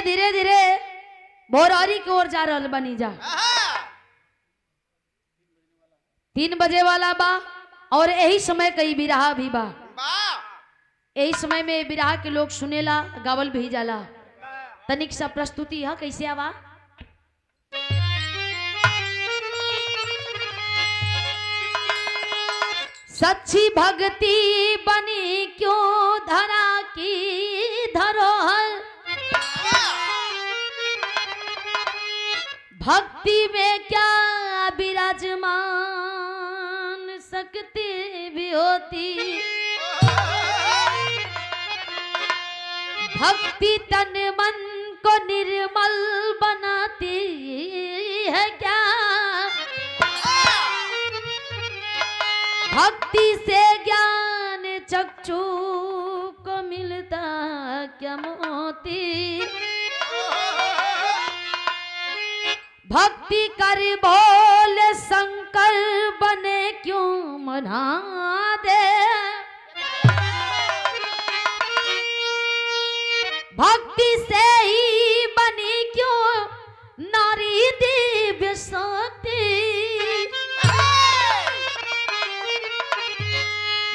धीरे धीरे धीरे भोरारी की ओर जा रहल बनी जा। 3 बजे वाला बा और यही समय कई बिरहा भी बा। यही समय में बिरहा के लोग सुनेला, गावल भी जाला। तनिक सा प्रस्तुति है, कैसे आवा। सच्ची भक्ति बनी क्यों धरा की धरोहर, भक्ति में क्या विराजमान शक्ति भी होती। भक्ति तन मन को निर्मल बनाती है क्या, भक्ति से ज्ञान चक्षु को मिलता क्या मोती। भक्ति कर बोले शंकर बने क्यों मना दे, भक्ति से ही बनी क्यों नारी दिव्य शक्ति।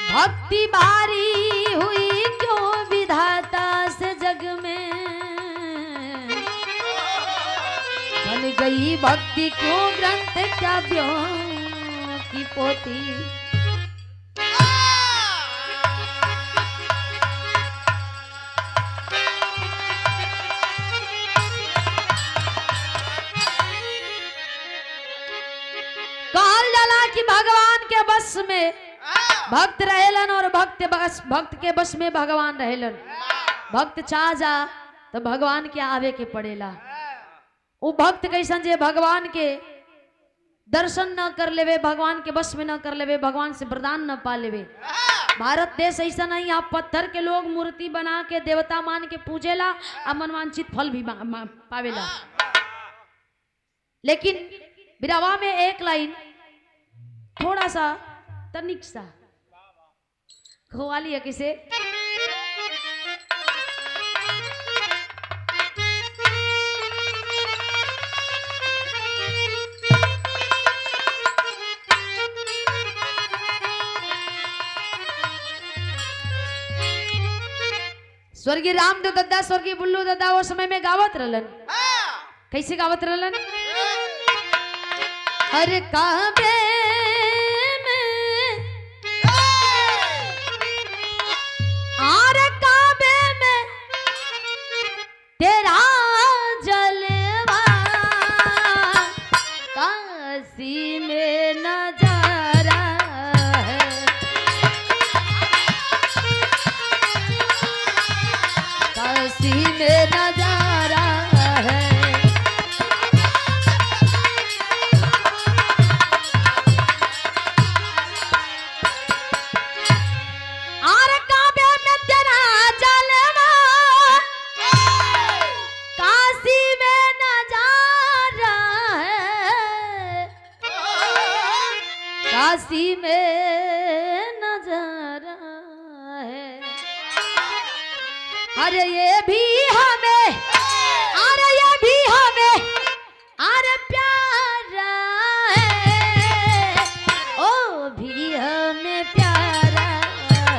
भक्ति भारी हुई क्यों विधाता से जग में, बन गई भक्ति क्यों ग्रंथ काव्यों की पोती। कहल जाला कि भगवान के बस में भक्त रहेलन और भक्त के बस में भगवान रहेलन। भक्त चाह जा तो भगवान के आवे के पड़ेला। वो भक्त कैसन जे भगवान के दर्शन न कर लेवे, भगवान के बस में न कर लेवे, भगवान से वरदान न पा लेवे। भारत देश ऐसा नहीं, आप पत्थर के लोग मूर्ति बना के देवता मान के पूजेला और मनवांछित फल भी पावेला। लेकिन बिरवा में एक लाइन थोड़ा सा तनिक सा खवाली है किसे। स्वर्गीय रामदेव दद्दा, स्वर्गीय बुल्लू दद्दा वो समय में गावत रहलन। कैसे गावत रहलन। हर काबे तेरा जलवा काशी में नजारा है, काशी में नजारा है। और काबे में तेरा जलवा काशी में नजारा है, काशी में नजारा है। अरे ये भी हमें, अरे ये भी हमें, अरे प्यारा है, ओ भी हमें प्यारा है,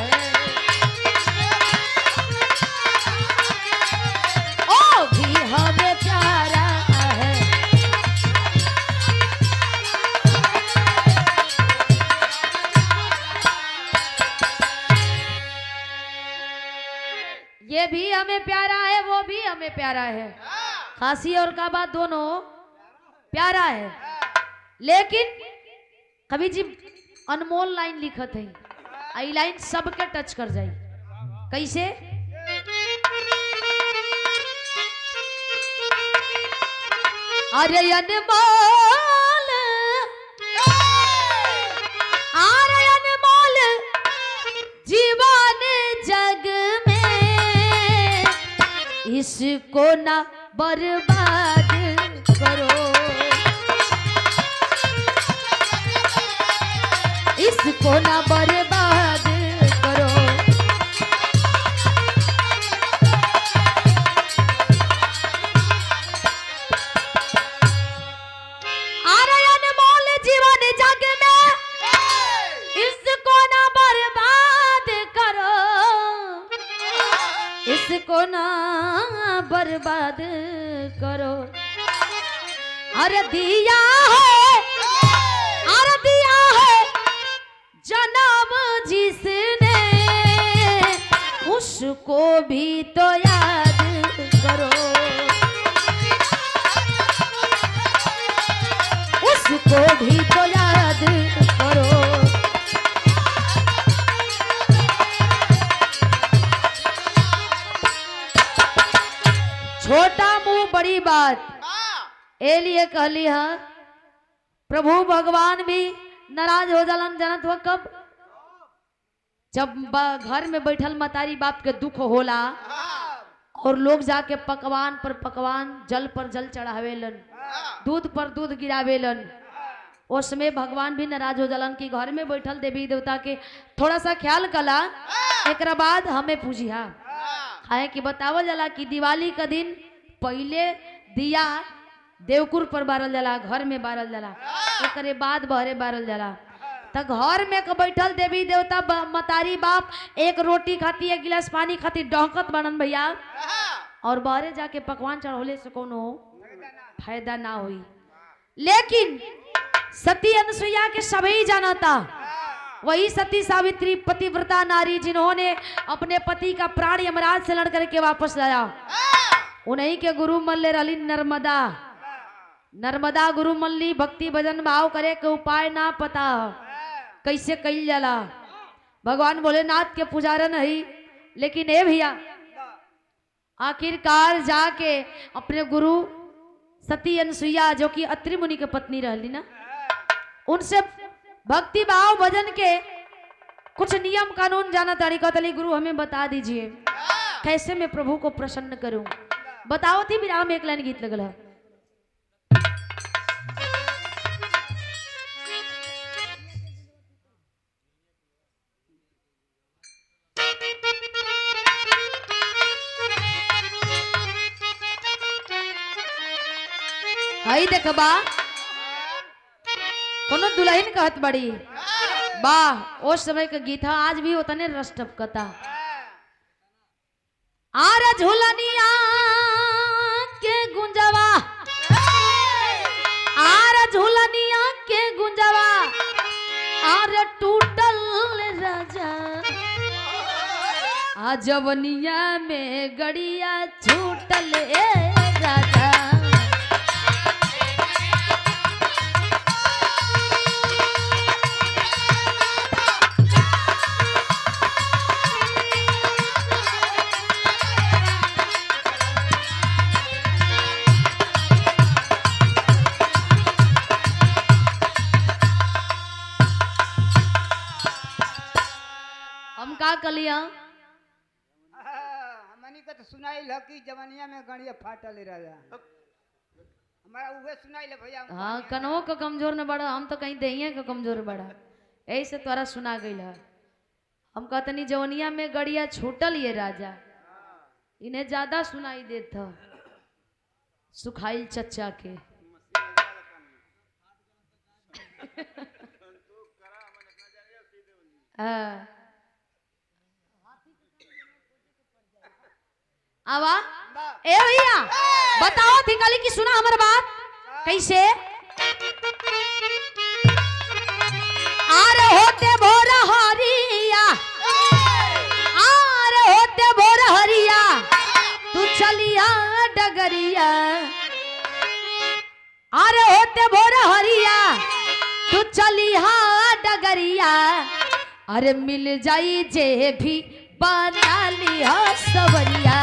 ओ भी हमें प्यारा है। ये भी हमें प्यारा है, वो भी हमें प्यारा है। काशी और काबा दोनों प्यारा है। लेकिन कवि जी अनमोल लाइन लिखत है, आई लाइन सबके टच कर जाई। कैसे। अरे अनमोल, अरे अनमोल जीवन जग में, इसको ना बर्बाद करो, इसको ना बर्बाद करो। बर्बाद करो। अरे दिया है, अरे दिया है जन्म जिसने, उसको भी तो याद करो, उसको भी तो याद करो। छोटा मुंह बड़ी बात, ए लिए कहली है प्रभु भगवान भी नाराज हो जालन। जानत हो कब? जब घर में बैठल मतारी बाप के दुख होला और लोग जाके पकवान पर पकवान, जल पर जल चढ़ावेलन, दूध पर दूध गिरावेलन, उसमें भगवान भी नाराज हो जालन कि घर में बैठल देवी देवता के थोड़ा सा ख्याल कला, एक बाद हमें पूछिया है कि बतावल जाला कि दिवाली का दिन पहले दिया देवकुर पर बारल जाला, घर में बारल जाला, एक बाद बहरे बारल जाला। तो घर में बैठल देवी देवता मतारी बाप एक रोटी खाती, एक गिलास पानी खाती, डहकत बनन भैया, और बहरे जाके पकवान चढ़ौले से कोनो फायदा ना हुई। लेकिन सती अनुसुईया के सभी जानता, वही सती सावित्री पतिव्रता नारी जिन्होंने अपने पति का प्राण यमराज से लड़ करके वापस लाया, उन्हीं के गुरु मल्ले रली नर्मदा। नर्मदा गुरु मल्ली भक्ति भजन भाव करे के उपाय ना पता कैसे कईल जाला। भगवान भोलेनाथ के पुजारन है, लेकिन ए भैया आखिरकार जाके अपने गुरु सती अनुसुईया जो कि अत्रि मुनि के पत्नी रहली ना, उनसे भक्ति भाव भजन के कुछ नियम कानून जाना तारी कहतली, गुरु हमें बता दीजिए कैसे मैं प्रभु को प्रसन्न करूं। बताओ थी विराम एक लाइन गीत लगल। आई देखबा कोनो दुल्हन कहत बड़ी वाह, उस समय का गीत है, आज भी उतने रस टपकता। आर झुलनिया के गुंजवा, आर झुलनिया के गुंजवा, आर टूटल राजा, आजवनिया में गड़िया छूटल राजा। का कलिया हमनी के तो सुनाई ल कि जवनिया में गणिया फाटल राजा, हमारा उहे सुनाई ले भैया। हाँ, कनो का कमजोर न बड़ा, हम तो कहीं दहिया का कमजोर बड़ा, ऐसे तोरा सुना गई है। हम कहतनी जवनिया में गड़िया छूटल ये राजा, इन्हें ज्यादा सुनाई देता सुखाइल चच्चा के। आवा ए भैया बताओ थी काली की सुना हमार बात कैसे। आरे होते भोर हरिया, आरे होते भोर हरिया, तू चलिया डगरिया, आरे होते भोर हरिया, तू चलिया डगरिया, अरे मिल जाई जे भी बना लिया सवरिया।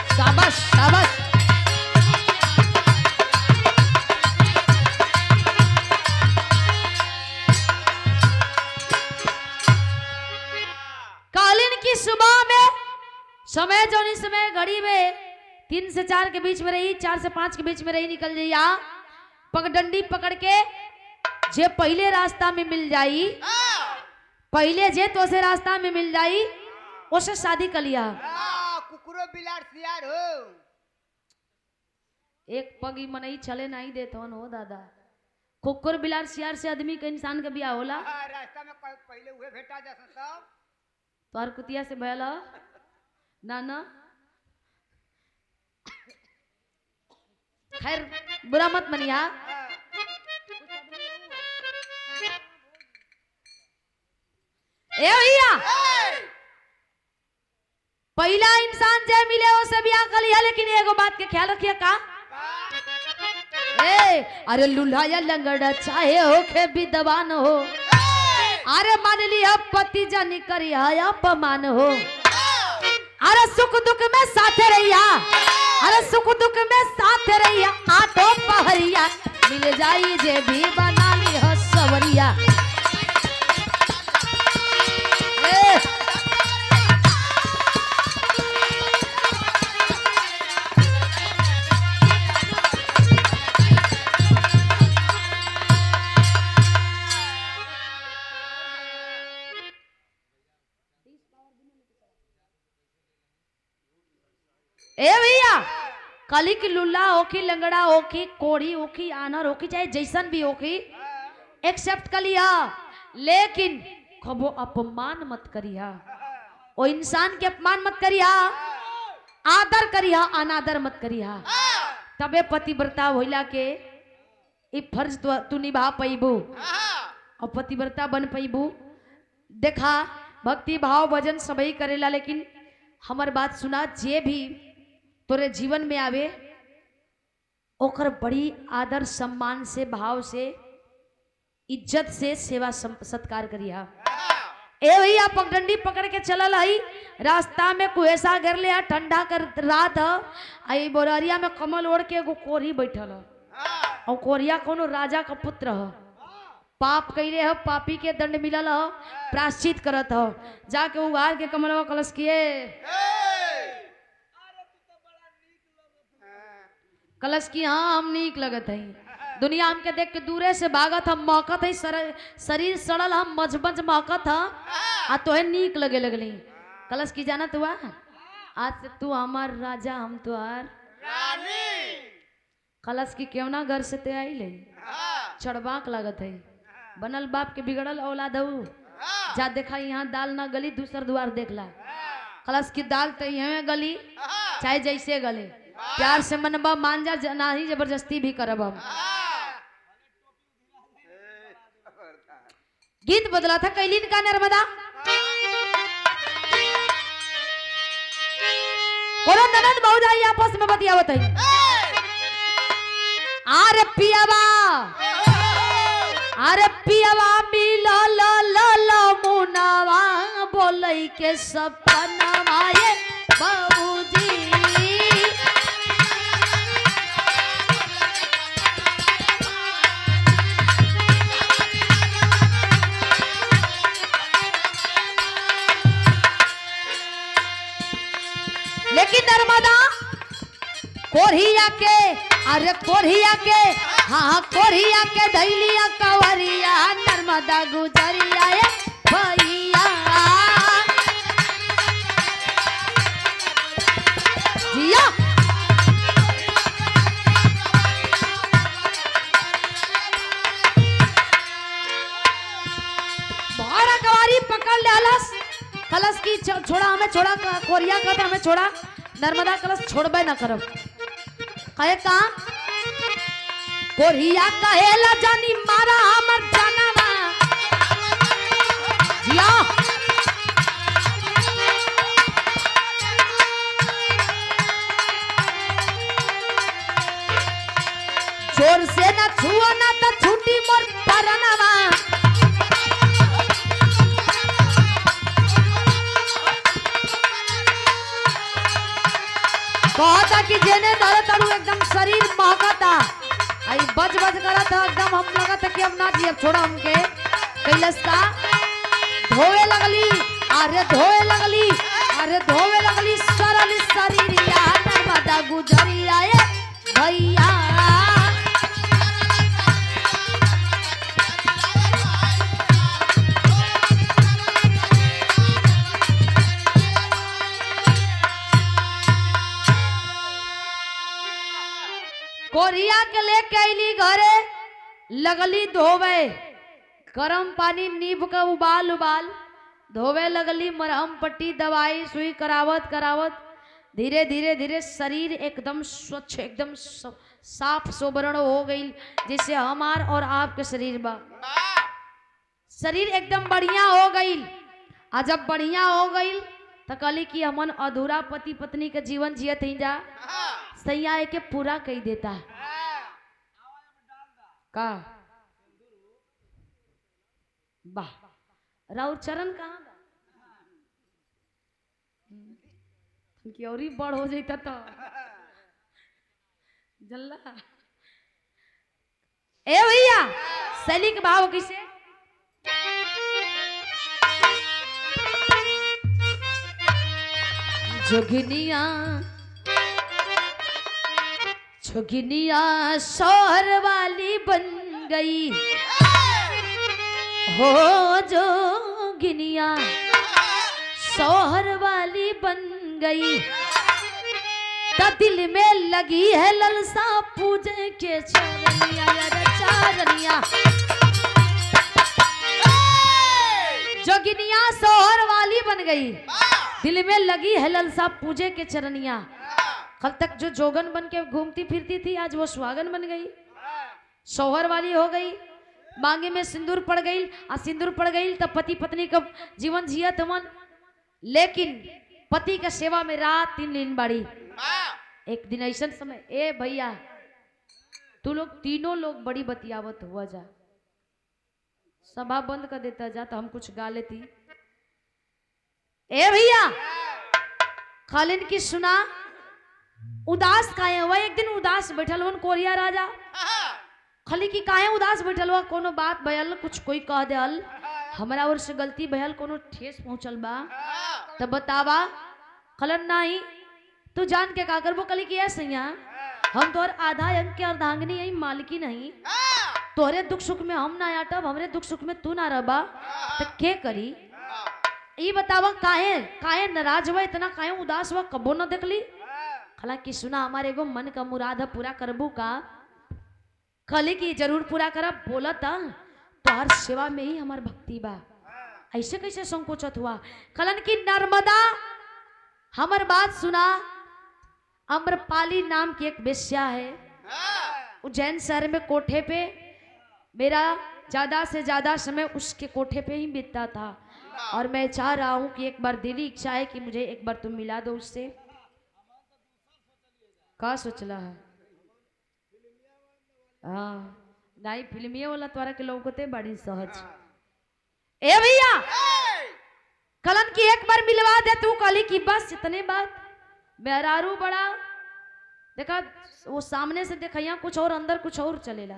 शाबाश शाबाश। कालीन की सुबह में समय जो इस समय घड़ी में 3 से 4 के बीच में रही, 4 से 5 के बीच में रही, निकल जाइए पगडंडी पकड़ के जे पहले रास्ता में मिल जाई, पहले जे तो से रास्ता में मिल जाई उसे शादी कर लिया। कुकुरो बिलार सियार हो एक पग ही मनई चले नहीं देत हन हो दादा। कुकुर बिलार सियार से आदमी के इंसान के बियाह होला। रास्ता में पहले उहे भेटा जा सब। तोहर कुतिया से भयल ह? ना ना खैर बुरा मत मनिया। ए भैया पहला इंसान जे मिले वो से बियाह कर लिया, लेकिन एगो बात के ख्याल रखिए का ए अरे लूल्हा या लंगड़ा चाहे होखे विद्वान हो, अरे मान लिया पति जानी करिया अपमान हो, अरे सुख दुख में साथे रहिया, अरे सुख दुख में साथे रहिया, आठों पहरिया मिल जाई जे भी बना ली हो सवरिया। ए भैया कली की लुल्ला होकी, लंगड़ा होकी, कोड़ी होकी, आनर होकी, चाहे जैसन भी होकी एक्सेप्ट कर लिया, लेकिन कबो अपमान मत करिया। ओ इंसान के अपमान मत करिया, आदर करिया, अनादर मत करिया। तबे पतिव्रता होइला के ई फर्ज तू निभा पैबू और पतिव्रता बन पैबू। देखा भक्ति भाव भजन सबई करेला, लेकिन हमार बात सुना, जे भी तोरे जीवन में आवे ओकर बड़ी आदर सम्मान से, भाव से, इज्जत से सेवा सत्कार करिया। ए भैया पगडंडी पकड़ के चलल हई, रास्ता में कुहेसा गिर ले, ठंडा कर रात आई बोररिया में कमल ओढ़ के एगो कोरी बैठल ह, और कोरिया कोनो राजा का पुत्र ह, पाप कैले ह, पापी के दंड मिलल ह, प्राश्चित करत ह, जाके उगार के कमलवा कलश किए कलश की हाँ हम नीक लगत है, दुनिया हमके देख के दूरे से भागत हम, मौकत है शरीर सड़ल हम मजबज मौकत है, आ तोहे नीक लगे लगली। कलश की जानत हुआ आज से तू हमार राजा हम तुहार रानी। कलश की क्यों ना घर से ते आई ले, चढ़बाक लागत है, बनल बाप के बिगड़ल औलाद हूँ, जा देखा यहाँ दाल ना गली दूसर द्वार देखला। कलश की दाल तो यहाँ गली चाहे जैसे गले, प्यार से मनबा मान जा, ना ही जबरदस्ती भी करब हम। गीत बदला था कैलीन का नर्मदा, कोनो ननद भौजाई आपस में बतियावत है, आरे पियावा, अरे पियावा मिला ला ला ला मुनावा, बोलई के सपनवा ये बाबूजी। लेकिन नर्मदा कोरिया के, अरे कोरिया के, हाँ कोरिया के धैलिया कवरिया, नर्मदा गुजरिया ये भैया जिया। भाड़ा कवारी पकड़ ले अलस, कलश की छोड़ा हमें, छोड़ा कोरिया कहते हमें छोड़ा, नर्मदा कलश छोड़बे ना करब। कहे का कोरिया कहेला जानी मारा हमर जानवा जिया, जोर से ना छुआ ना तो छूटी मोर परनवा। कहता कि जेने धरे तड़ू एकदम शरीर महकता, आई बज बज करत एकदम, हम लगत कि हम ना जियब, छोड़ा हमके। कैलस का धोवे लगली, अरे धोवे लगली, अरे धोवे लगली सरल शरीरिया, नर्मदा गुजरिया ये भैया। के लेके आईली घरे, लगली धोवे, गरम पानी नींब का उबाल उबाल धोवे लगली, मरहम पट्टी दवाई सुई करावत करावत धीरे धीरे धीरे शरीर एकदम स्वच्छ, एकदम साफ सोबरण हो गई, जैसे हमार और आपके शरीर बा। शरीर एकदम बढ़िया हो गई। आ जब बढ़िया हो गई तो कहली कि हमन अधूरा पति पत्नी के जीवन जियत ही जा, सैया के पूरा कही देता का। वाह, राउर चरण कहाँ की और ही बड़ हो जाता तो जल्ला। ए भैया शैली के भाव कैसे? जोगिनिया जोगिनिया शोहर वाली बन गई हो, जोगिनिया शोहर वाली बन गई, तो दिल में लगी है ललसा पूजे के चरनिया, चरनिया। जोगिनिया शोहर वाली बन गई, दिल में लगी है ललसा पूजे के चरनिया। कल तक जो जोगन बन के घूमती फिरती थी, आज वो सुहागन बन गई, शौहर वाली हो गई, मांगे में सिंदूर पड़ गई। आ सिंदूर पड़ गई तो पति पत्नी का जीवन जियत मन, लेकिन पति का सेवा में रात 3 दिन बाड़ी। एक दिन ऐसा समय, ए भैया तू लोग तीनों लोग बड़ी बतियावत हुआ जा, सभा बंद कर देता जा तो हम कुछ गा लेती। ए भैया खालिन की सुना, उदास काहे हुआ? एक दिन उदास बैठल हुआ कोरिया राजा, खाली की काहे उदास बैठल हुआ? कोनो बात भयल, कुछ कोई कह देल, हमारा ओर से गलती भयल, कोनो ठेस पहुंचल बा तब बतावा। खलन नहीं तू जान के का करबो? कली की सैया हम तोहर आधा अंग के अर्धांगिनी आई, मालिकी नहीं, तोहरे दुख सुख में हम ना आटब, हमरे दुख सुख में तू ना रहबा तो के करी? ये बतावा काहे काहे नाराज हुआ, इतना काहे उदास हुआ, कबो न देखली? हालांकि सुना हमारे एगो मन का मुराद है, पूरा करबू का? कली की जरूर पूरा करब, बोला था तो हर सेवा में ही हमार भक्ति बा, ऐसे कैसे संकोचत हुआ? कलन की नर्मदा हमार बात सुना, अम्रपाली नाम की एक वेश्या है, उज्जैन शहर में कोठे पे, मेरा ज्यादा से ज्यादा समय उसके कोठे पे ही बीतता था, और मैं चाह रहा हूं कि एक बार दिली इच्छा है कि मुझे एक बार तुम मिला दो उससे। का सोचला है? हाँ नहीं, फिल्मिया वाला तोरा के लौकते बड़ी सहज। ए भैया कलन की एक बार मिलवा दे तू, काली की बस इतने बात। मेहरारू बड़ा देखा, वो सामने से देखा यहाँ कुछ और, अंदर कुछ और चलेला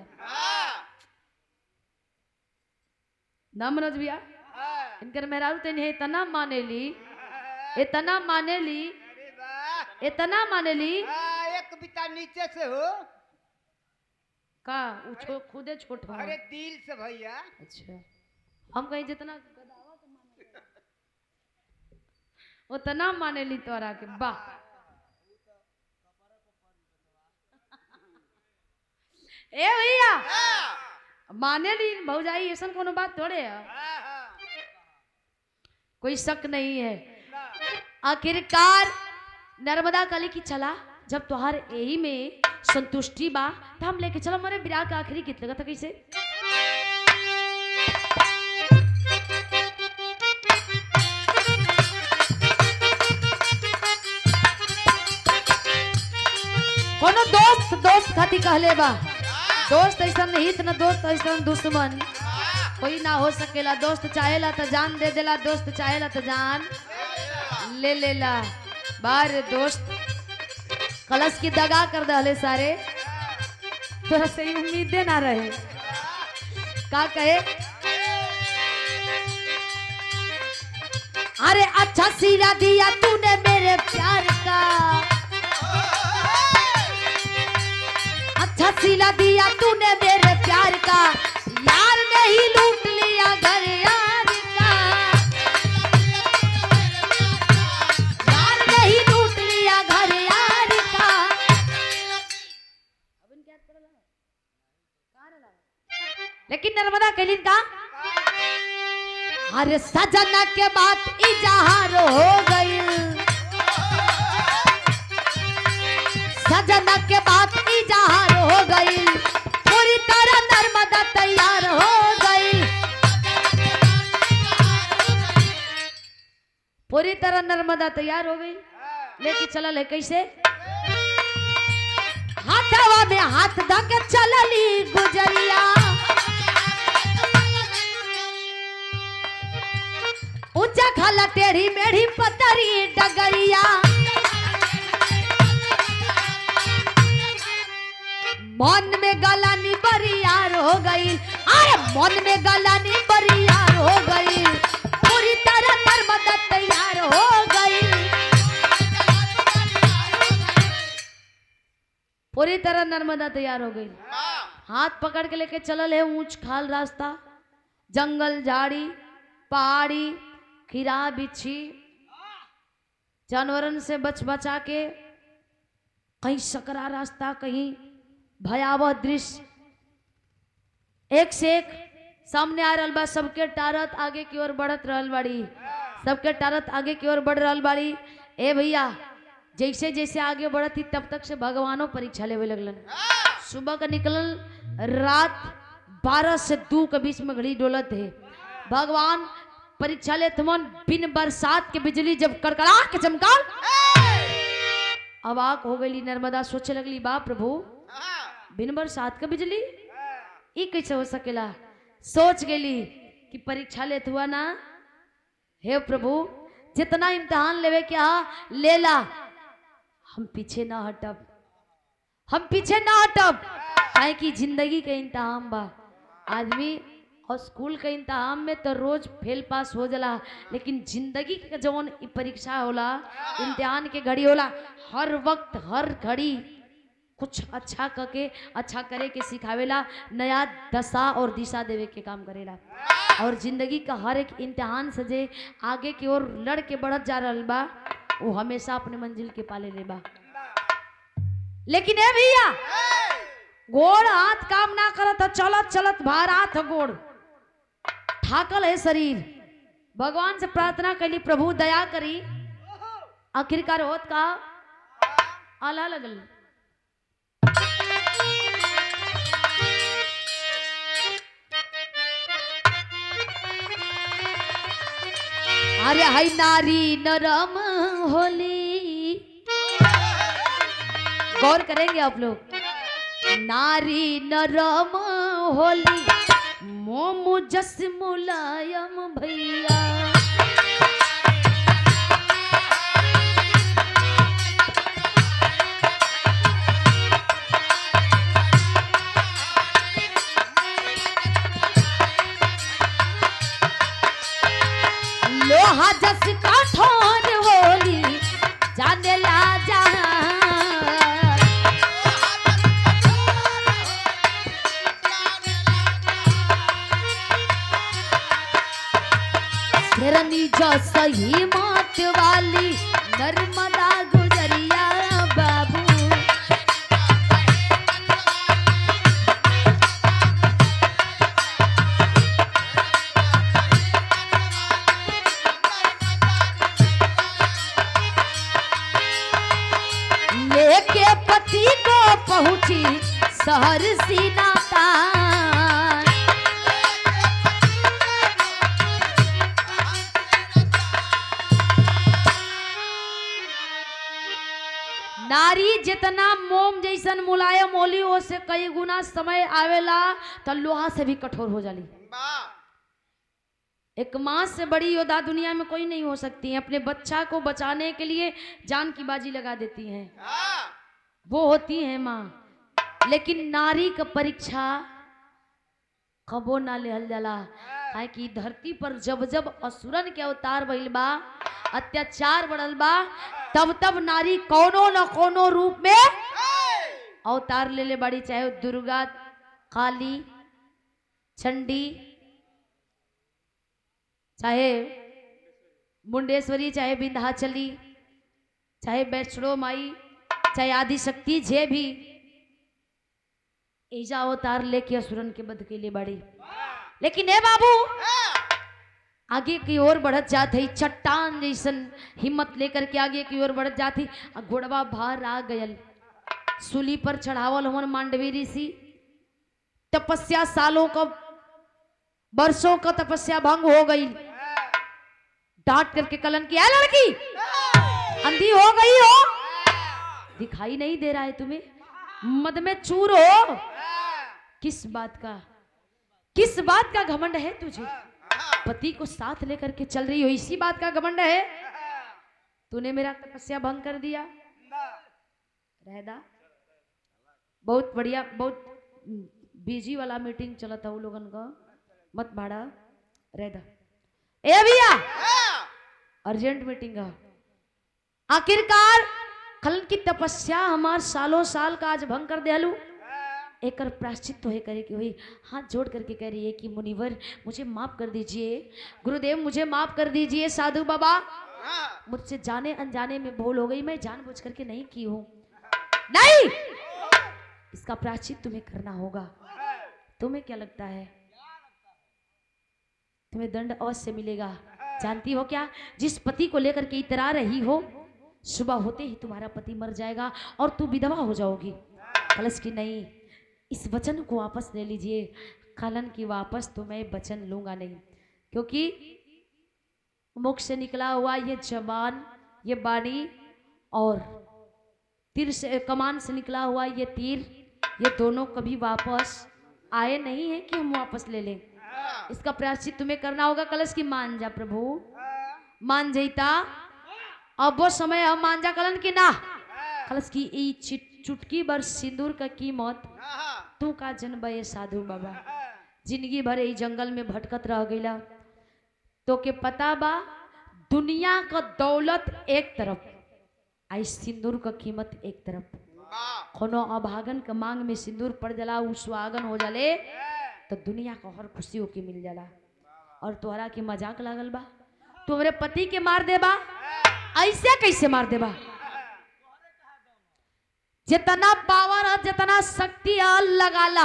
ना मनोज भैया। इनकर मेहरारू तेने इतना माने ली, इतना माने ली, इतना माने ली, एक बिता नीचे से हो का वो खुदे छोट हो। अरे दिल से भैया। अच्छा हम कहीं जितना उतना माने ली तोरा के, वाह। ए भैया माने ली भौजाई, ऐसा कोनो बात थोड़े है, कोई शक नहीं है। आखिरकार नर्मदा कली की चला, जब तुहार यही में संतुष्टि बा तो हम लेके चला हमारे विराह का आखिरी गीत लगा था कैसे? कोनो दोस्त दोस्त खाती कहले बा, दोस्त ऐसा नहीं इतना, दोस्त ऐसा दुश्मन कोई ना हो सकेला। दोस्त चाहेला तो जान दे देला, दोस्त चाहेला तो जान ले लेला। बार दोस्त कलश की दगा कर दे सारे, थोड़ा से उम्मीदें ना रहे। का कहे? अरे अच्छा सिला दिया तूने मेरे प्यार का, अच्छा सिला दिया तूने मेरे प्यार का, यार नहीं लूट लिया घर यार का, यार नहीं लूट लिया घर यार का। अब क्या नर्मदा कैलिन का अरे सजना के बात इजहार हो गई, सजना के बात इजहार हो गई, पूरी तरह नर्मदा तैयार हो गई, पूरी तरह नर्मदा तैयार हो गई। लेके चलल है कैसे, हाथवा में हाथ धके चलली गुजरिया, ऊंचा खाला टेढ़ी मेढ़ी पतरी डगरिया, मन में गलानी बरियार हो गई, अरे मन में गलानी बरियार हो गई, पूरी तरह नर्मदा तैयार हो गई, पूरी तरह नर्मदा तैयार हो गई। हाथ पकड़ के लेके चलल है ऊंच खाल रास्ता, जंगल झाड़ी पहाड़ी खीरा बिच्छी जानवरन से बच बचा के, कहीं सकरा रास्ता कहीं भयावह दृश्य, एक से एक सामने आ रहल बा। सबके टारत आगे की ओर बढ़त रहल बाड़ी, सबके टारत आगे की ओर बढ़ रहल बाड़ी। ए भैया जैसे जैसे आगे बढ़ती तब तक से भगवानों परीक्षा लेवे लगलन। सुबह का निकलल, रात 12 से 2 के बीच में घड़ी डोलत है। भगवान परीक्षा लेत मन, बिन बरसात के बिजली जब कड़कड़ा के चमकाल, अवाक हो गई नर्मदा। सोचे लगली बा प्रभु, बिन बरसात का बिजली ये कैसे हो सकेला। सोच गेली कि परीक्षा लेत हुआ ना, हे प्रभु जितना इम्तिहान लेवे क्या ले ला, हम पीछे ना हटब, हम पीछे ना हटब, काहे कि जिंदगी के इम्तिहान बा। आदमी और स्कूल के इम्तिहान में तो रोज फेल पास हो जाला, लेकिन जिंदगी के जौन परीक्षा होला, इम्तिहान के घड़ी होला, हर वक्त हर घड़ी कुछ अच्छा करके अच्छा करे के सिखावेला, नया दशा और दिशा देवे के काम करेला। और जिंदगी का हर एक इम्तिहान से जे आगे की ओर लड़ के बढ़त जा रहल बा, वो हमेशा अपने मंजिल के पाले ले बा। लेकिन ए भैया गोड़ हाथ काम ना करत, चलत चलत भारात गोड़, थाकल है शरीर। भगवान से प्रार्थना करी, प्रभु दया करी। आखिरकार होत का आला लगल, अरे हाय नारी नरम होली। गौर करेंगे आप लोग, नारी नरम होली, मोमू जस मुलायम भैया। लोहा जस कठोर होली, जाने ला जहां, शेरनी जो सही मात वाली, नर्मदा गुजरिया बाबू। लेके पति को पहुंची शहर सीनाता, नारी जितना मोम जैसन मुलायम होली, उससे कई गुना समय आवेला तो लोहा से भी कठोर हो जाली। एक माँ से बड़ी योद्धा दुनिया में कोई नहीं हो सकती है। अपने बच्चा को बचाने के लिए जान की बाजी लगा देती हैं, वो होती है माँ। लेकिन नारी का परीक्षा कबो ना लेहल जाला, काहे कि धरती पर जब जब असुरन के अवतार भइल बा, अत्याचार बढ़ल बा, तब तब नारी कोनो न कोनो रूप में अवतार ले ले बड़ी, चाहे दुर्गा, काली, चंडी, चाहे मुंडेश्वरी, चाहे विंध्याचली, चाहे वैष्णो माई, चाहे आदि शक्ति, जे भी ऐजा अवतार लेके असुरन के वध के लिए बड़ी। लेकिन हे बाबू आगे की ओर बढ़त जात है, चट्टान जैसन हिम्मत लेकर के आगे की ओर बढ़त जाती। घोड़वा बाहर आ गयल, सूली पर चढ़ावल हमन मांडवी ऋषि। तपस्या सालों का, वर्षों का तपस्या भंग हो गई। डांट करके कलन की, है लड़की अंधी हो गई हो, दिखाई नहीं दे रहा है तुम्हें, मद में चूर हो, किस बात का घमंड है तुझे? पति को साथ लेकर के चल रही हो, इसी बात का घमंड है? तूने मेरा तपस्या भंग कर दिया। रहदा बहुत बढ़िया, बहुत बिजी वाला मीटिंग चला था वो लोगन का, मत भाड़ा रहदा। ए भैया अर्जेंट मीटिंग है। आखिरकार कल की तपस्या हमार सालों साल का आज भंग कर दियालू, एक प्राश्चित तो है करे कि हुई। हाथ जोड़ करके कह रही है कि मुनिवर मुझे माफ कर दीजिए, गुरुदेव मुझे माफ कर दीजिए, साधु बाबा मुझसे जाने अनजाने में भूल हो गई, मैं जानबूझ करके नहीं की हूं। नहीं, इसका प्राश्चित तुम्हें करना होगा। तुम्हें क्या लगता है तुम्हें दंड अवश्य मिलेगा? जानती हो क्या, जिस पति को लेकर के इतरा रही हो, सुबह होते ही तुम्हारा पति मर जाएगा और तू विधवा हो जाओगी। कलश की नहीं, इस वचन को वापस ले लीजिए। कलन की वापस तो मैं वचन लूंगा नहीं, क्योंकि मुख से निकला हुआ ये जबान, ये बाणी और तीर से, कमान से निकला हुआ ये तीर, ये दोनों कभी वापस आए नहीं है कि हम वापस ले लें। इसका प्रायश्चित तुम्हें करना होगा। कलश की मान जा प्रभु, मान जईता, अब वो समय हम मान जा कलन की ना। कलश की ई चुटकी भर सिंदूर का कीमत तू का जन्म ये साधु बाबा, जिंदगी भर ई जंगल में भटकत रह गईला। तो के पता बा, दुनिया का दौलत एक तरफ, आई सिंदूर का कीमत एक तरफ। कोनो अभागन के मांग में सिंदूर पड़ जाला, उ सुहागन हो जाले तो दुनिया का हर खुशी होके मिल जाला। और तोहरा की मजाक लागल बा, तुम्हारे पति के मार देबा, ऐसे कैसे मार देबा? जितना पावर है, जितना शक्ति है लगाला,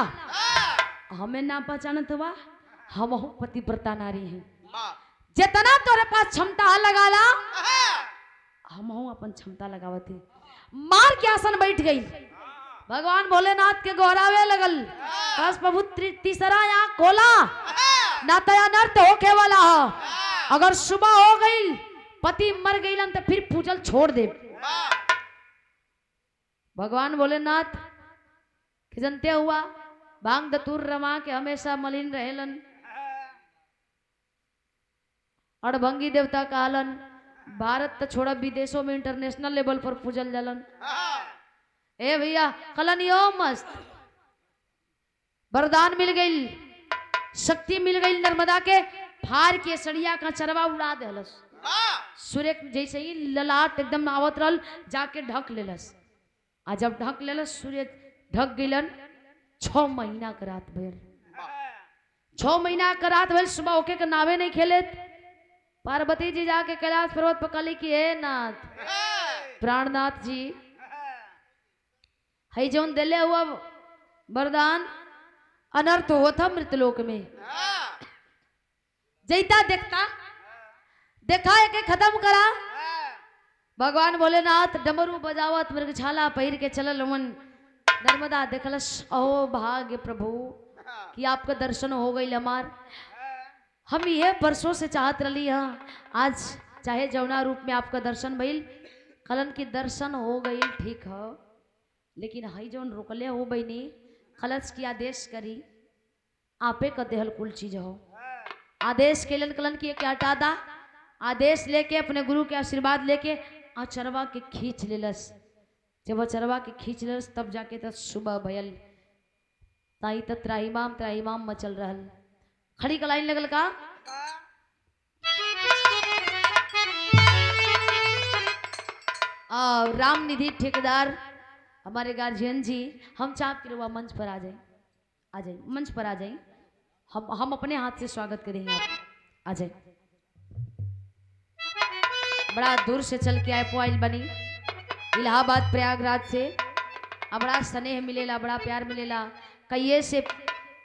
हमें ना पहचानत हुआ, हम पतिव्रता नारी हैं। जितना तोरे पास क्षमता है लगाला, हम अपन क्षमता लगावत है। मार के आसन बैठ गई, भगवान भोलेनाथ के गौरावे लगल। बस प्रभु तीसरा यहाँ खोला ना, तया नर्त होके वाला है। अगर सुबह हो गई, पति मर गई तो फिर पूजल छोड़ दे। भगवान भोलेनाथ के जनते हुआ भांग दतूर रमा के हमेशा मलिन रहेलन। अड़भंगी देवता कहलन, भारत तो छोड़ा विदेशों में इंटरनेशनल लेवल पर पूजल जालन। ए भैया कलन यो मस्त वरदान मिल गई, शक्ति मिल गई नर्मदा के, फार के सड़िया का चरवा उड़ा देलस। सूर्य जैसे ही ललाट एकदम आवत रहल, जाके ढक लेलस। आ जब ढक लेलस, सूर्य ढक गइलन। 6 महीना का रात भर, 6 महीना का रात भर सुबह होके के नावे नहीं खेले। पार्वती जी जाके कैलाश पर्वत पर कली की, हे नाथ प्राणनाथ जी, है जौन दिले हुआ वरदान अनर्थ हुआ था मृतलोक में। जैता देखता देखा एक खत्म करा। भगवान भोलेनाथ डमरू बजावत मृगछाला पहिर के चलल मन। नर्मदा देखलस, ओ भाग्य प्रभु कि आपका दर्शन हो गई हमार। हम ये वर्षों से चाहत रही हाँ, आज चाहे जौना रूप में आपका दर्शन भइल। कलन की दर्शन हो गई ठीक है, लेकिन हई जौन रोकले हो बहनी, कलश की आदेश करी, आपे का देहल कुल चीज हो। आदेश के कलन की क्या हटा दा, आदेश लेके अपने गुरु के आशीर्वाद लेके अचरवा के खींच लेलस। जब अचरवा के खींच लेलस तब जाके तो सुबह भयल। ताई तो त्राहिमाम मचल रहल। खड़ी का लाइन लगल का, राम निधि ठेकेदार हमारे गार्जियन जी, हम चाहते कि मंच पर आ जाए, मंच पर आ जाए। हम अपने हाथ से स्वागत करेंगे, आप आ जाए। बड़ा दूर से चल के आए पोइल बनी इलाहाबाद प्रयागराज से। बड़ा स्नेह मिलेला, बड़ा प्यार मिलेला। कहिए से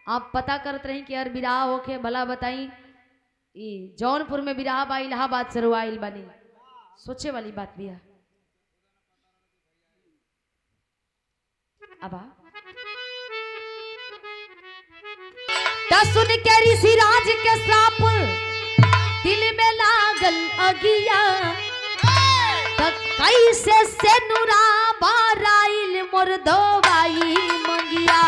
आप पता करत रही कि यार बिराह होके भला बताई ई जौनपुर में बिराह बा इलाहाबाद से रुआइल बनी, सोचे वाली बात भी है। अब सुन के ऋषिराज के श्राप दिल में लागल अगिया, कैसे से नुरा बाराइल मोर धोबाई मंगिया।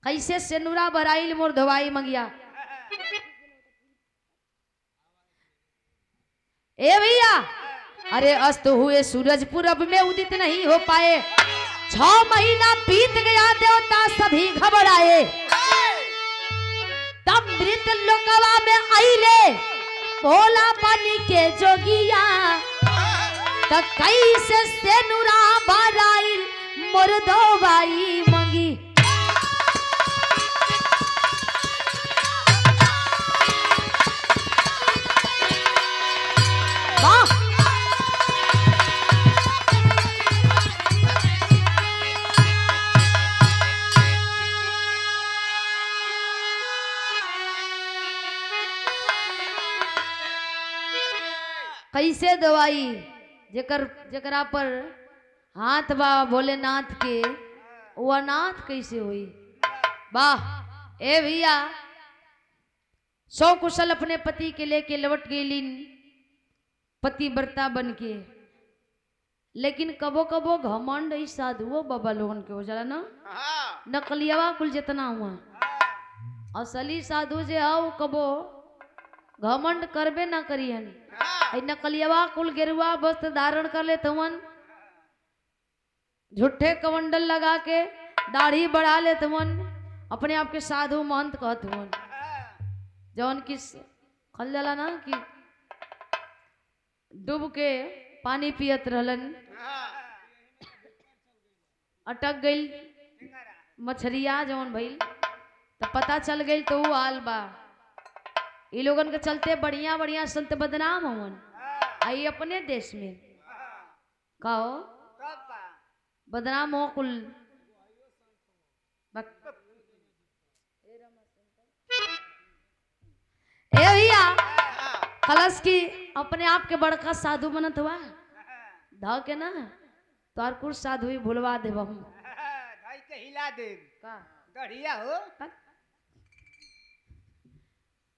कैसे से नुरा बराइल मोर धोबाई मंगिया। ए भैया, अरे अस्त हुए सूरज पूरब में उदित नहीं हो पाए, 6 महीना बीत गया देवता सभी घबराए। तब मृत लोकवा में आइले भोला पानी के जोगिया, त कैसे से नुरा बराइल मोर धोबाई मंगी। कैसे दवाई जकरा पर हाथ बा भोलेनाथ के, वो अनाथ कैसे हुई। वाह ए भैया, 100 कुशल अपने पति के लेके लौट गई पतिव्रता बन के, लेकिन कबो कबो घमंड ही साधुओ बाबा लोगन के हो जाला ना। नकलियावा कुल जितना हुआ, असली साधु जे आओ कबो घमंड करबे ना करियन। नकलियावा कुल गेरुआ वस्त्र धारण कर लेते हवन, झूठे कमंडल लगा के दाढ़ी बढ़ा लेते हवन, अपने आप के साधु महंत कहते हवन। जौन की खल जाला ना कि डूब के पानी पियत रहलन, अटक गई मछरिया जौन भइल, तो पता चल गई तो वो आल बा। ये लोगन के चलते बढ़िया बढ़िया संत बदनाम होवन। आई अपने देश में कहो बदनाम हो कुल। ए भैया, कलश की अपने आप के बड़का साधु बनत हुआ ध के ना, तो और कुछ साधु ही भूलवा देव हम के हिला दे का गढ़िया हो।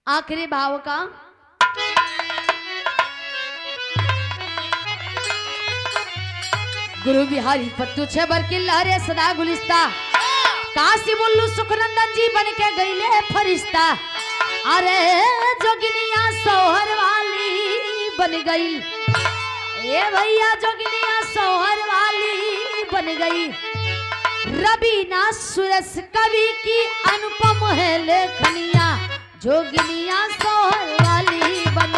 आखिरी भाव का गुरु बिहारी पत्तू छे बर की लहरे सदा गुलिस्ता, काशी मुल्लू सुखनंदन जी बन के गईले फरिश्ता। अरे जोगिनिया सोहर वाली बन गई, ए भैया जोगिनिया सोहर वाली बन गई। रबीना सुरस कवि की अनुपम है लेखनिया, जोगिनिया सोहर वाली बन